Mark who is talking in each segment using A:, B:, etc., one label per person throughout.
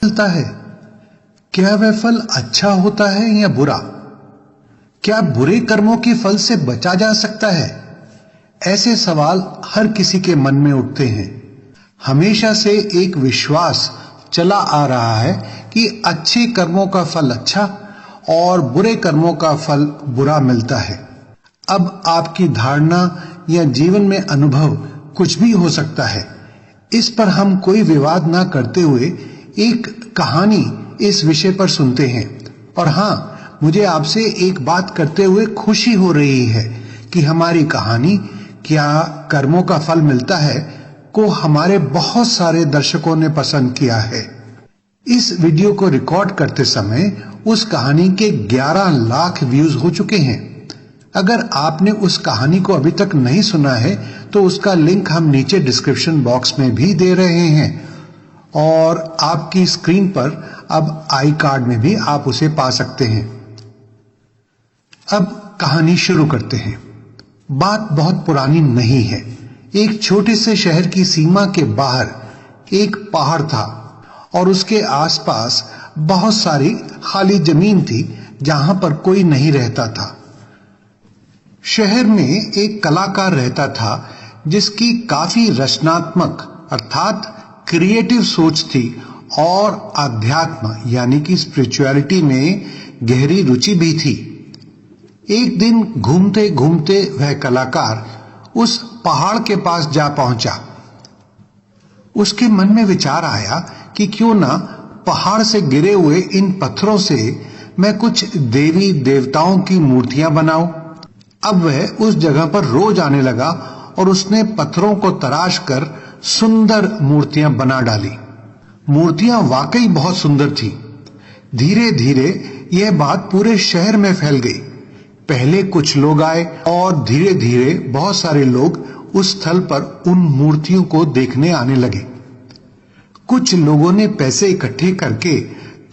A: मिलता है? क्या वह फल अच्छा होता है या बुरा? क्या बुरे कर्मों के फल से बचा जा सकता है? ऐसे सवाल हर किसी के मन में उठते हैं। हमेशा से एक विश्वास चला आ रहा है कि अच्छे कर्मों का फल अच्छा और बुरे कर्मों का फल बुरा मिलता है। अब आपकी धारणा या जीवन में अनुभव कुछ भी हो सकता है। इस पर हम कोई विवाद ना करते हुए एक कहानी इस विषय पर सुनते हैं। और हाँ, मुझे आपसे एक बात करते हुए खुशी हो रही है कि हमारी कहानी क्या कर्मों का फल मिलता है को हमारे बहुत सारे दर्शकों ने पसंद किया है। इस वीडियो को रिकॉर्ड करते समय उस कहानी के 11 लाख व्यूज हो चुके हैं। अगर आपने उस कहानी को अभी तक नहीं सुना है तो उसका लिंक हम नीचे डिस्क्रिप्शन बॉक्स में भी दे रहे हैं और आपकी स्क्रीन पर अब आई कार्ड में भी आप उसे पा सकते हैं। अब कहानी शुरू करते हैं। बात बहुत पुरानी नहीं है। एक छोटे से शहर की सीमा के बाहर एक पहाड़ था और उसके आसपास बहुत सारी खाली जमीन थी जहां पर कोई नहीं रहता था। शहर में एक कलाकार रहता था जिसकी काफी रचनात्मक अर्थात क्रिएटिव सोच थी और अध्यात्म यानी कि स्पिरिचुअलिटी में गहरी रुचि भी थी। एक दिन घूमते घूमते वह कलाकार उस पहाड़ के पास जा पहुंचा। उसके मन में विचार आया कि क्यों ना पहाड़ से गिरे हुए इन पत्थरों से मैं कुछ देवी देवताओं की मूर्तियां बनाऊं। अब वह उस जगह पर रोज आने लगा और उसने पत्थरों को तराश कर सुंदर मूर्तियां बना डाली। मूर्तियां वाकई बहुत सुंदर थी। धीरे धीरे यह बात पूरे शहर में फैल गई। पहले कुछ लोग आए और धीरे धीरे बहुत सारे लोग उस स्थल पर उन मूर्तियों को देखने आने लगे। कुछ लोगों ने पैसे इकट्ठे करके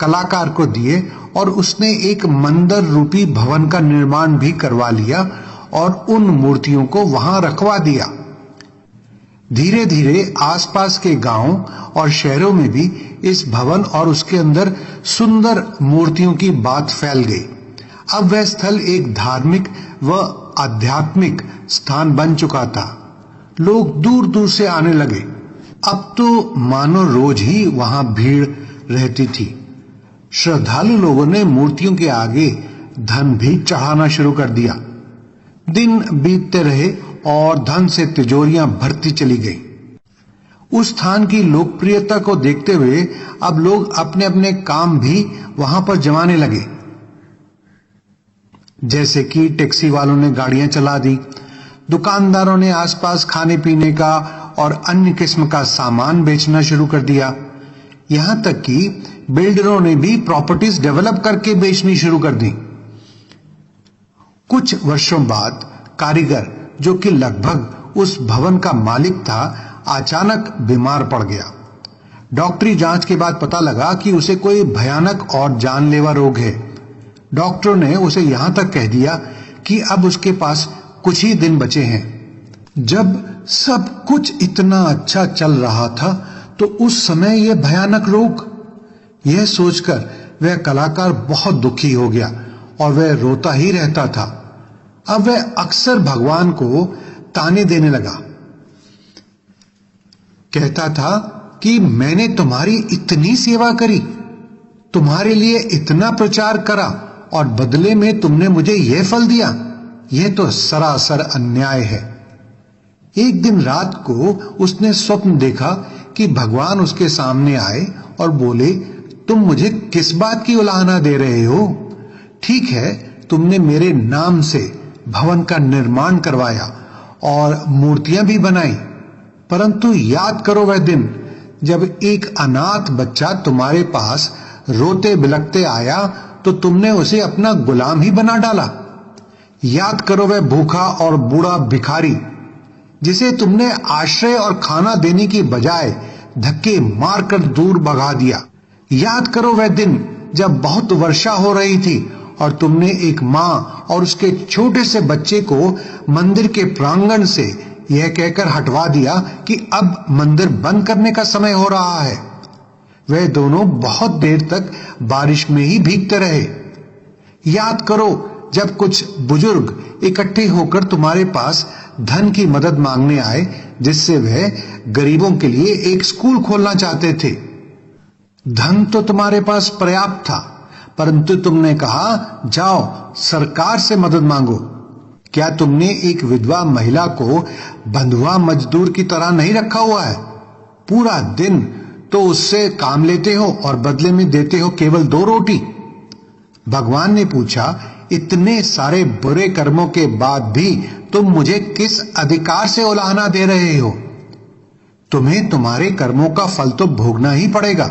A: कलाकार को दिए और उसने एक मंदिर रूपी भवन का निर्माण भी करवा लिया और उन मूर्तियों को वहां रखवा दिया। धीरे धीरे आसपास के गांवों और शहरों में भी इस भवन और उसके अंदर सुंदर मूर्तियों की बात फैल गई। अब वह स्थल एक धार्मिक व आध्यात्मिक स्थान बन चुका था। लोग दूर दूर से आने लगे। अब तो मानो रोज ही वहां भीड़ रहती थी। श्रद्धालु लोगों ने मूर्तियों के आगे धन भी चढ़ाना शुरू कर दिया। दिन बीतते रहे और धन से तिजोरियां भरती चली गई। उस स्थान की लोकप्रियता को देखते हुए अब लोग अपने अपने काम भी वहां पर जमाने लगे। जैसे कि टैक्सी वालों ने गाड़ियां चला दी, दुकानदारों ने आसपास खाने पीने का और अन्य किस्म का सामान बेचना शुरू कर दिया। यहां तक कि बिल्डरों ने भी प्रॉपर्टीज डेवलप करके बेचनी शुरू कर दी। कुछ वर्षों बाद कारीगर, जो कि लगभग उस भवन का मालिक था, अचानक बीमार पड़ गया। डॉक्टरी जांच के बाद पता लगा कि उसे कोई भयानक और जानलेवा रोग है। डॉक्टरों ने उसे यहां तक कह दिया कि अब उसके पास कुछ ही दिन बचे हैं। जब सब कुछ इतना अच्छा चल रहा था तो उस समय यह भयानक रोग। यह सोचकर वह कलाकार बहुत दुखी हो गया और वह रोता ही रहता था। अब वह अक्सर भगवान को ताने देने लगा। कहता था कि मैंने तुम्हारी इतनी सेवा करी, तुम्हारे लिए इतना प्रचार करा और बदले में तुमने मुझे यह फल दिया। यह तो सरासर अन्याय है। एक दिन रात को उसने स्वप्न देखा कि भगवान उसके सामने आए और बोले, तुम मुझे किस बात की उलाहना दे रहे हो? ठीक है, तुमने मेरे नाम से भवन का निर्माण करवाया और मूर्तियां भी बनाई, परंतु याद करो वह दिन जब एक अनाथ बच्चा तुम्हारे पास रोते बिलखते आया तो तुमने उसे अपना गुलाम ही बना डाला। याद करो वह भूखा और बूढ़ा भिखारी जिसे तुमने आश्रय और खाना देने की बजाय धक्के मारकर दूर भगा दिया। याद करो वह दिन जब बहुत वर्षा हो रही थी और तुमने एक मां और उसके छोटे से बच्चे को मंदिर के प्रांगण से यह कहकर हटवा दिया कि अब मंदिर बंद करने का समय हो रहा है। वे दोनों बहुत देर तक बारिश में ही भीगते रहे। याद करो, जब कुछ बुजुर्ग इकट्ठे होकर तुम्हारे पास धन की मदद मांगने आए, जिससे वे गरीबों के लिए एक स्कूल खोलना चाहते थे। धन तो तुम्हारे पास पर्याप्त था, परंतु तुमने कहा, जाओ सरकार से मदद मांगो। क्या तुमने एक विधवा महिला को बंधुआ मजदूर की तरह नहीं रखा हुआ है? पूरा दिन तो उससे काम लेते हो और बदले में देते हो केवल 2 रोटी। भगवान ने पूछा, इतने सारे बुरे कर्मों के बाद भी तुम मुझे किस अधिकार से उलाहना दे रहे हो? तुम्हें तुम्हारे कर्मों का फल तो भोगना ही पड़ेगा।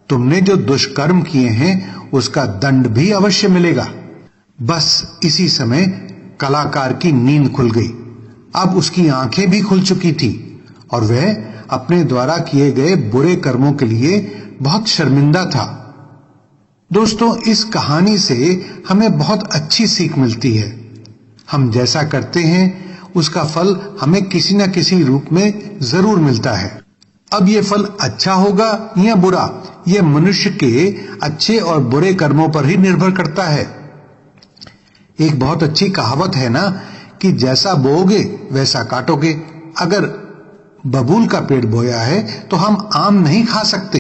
A: तुमने जो दुष्कर्म किए हैं उसका दंड भी अवश्य मिलेगा। बस इसी समय कलाकार की नींद खुल गई। अब उसकी आंखें भी खुल चुकी थी और वह अपने द्वारा किए गए बुरे कर्मों के लिए बहुत शर्मिंदा था। दोस्तों, इस कहानी से हमें बहुत अच्छी सीख मिलती है। हम जैसा करते हैं उसका फल हमें किसी न किसी रूप में जरूर मिलता है। अब ये फल अच्छा होगा या बुरा, यह मनुष्य के अच्छे और बुरे कर्मों पर ही निर्भर करता है। एक बहुत अच्छी कहावत है ना कि जैसा बोओगे वैसा काटोगे। अगर बबूल का पेड़ बोया है तो हम आम नहीं खा सकते।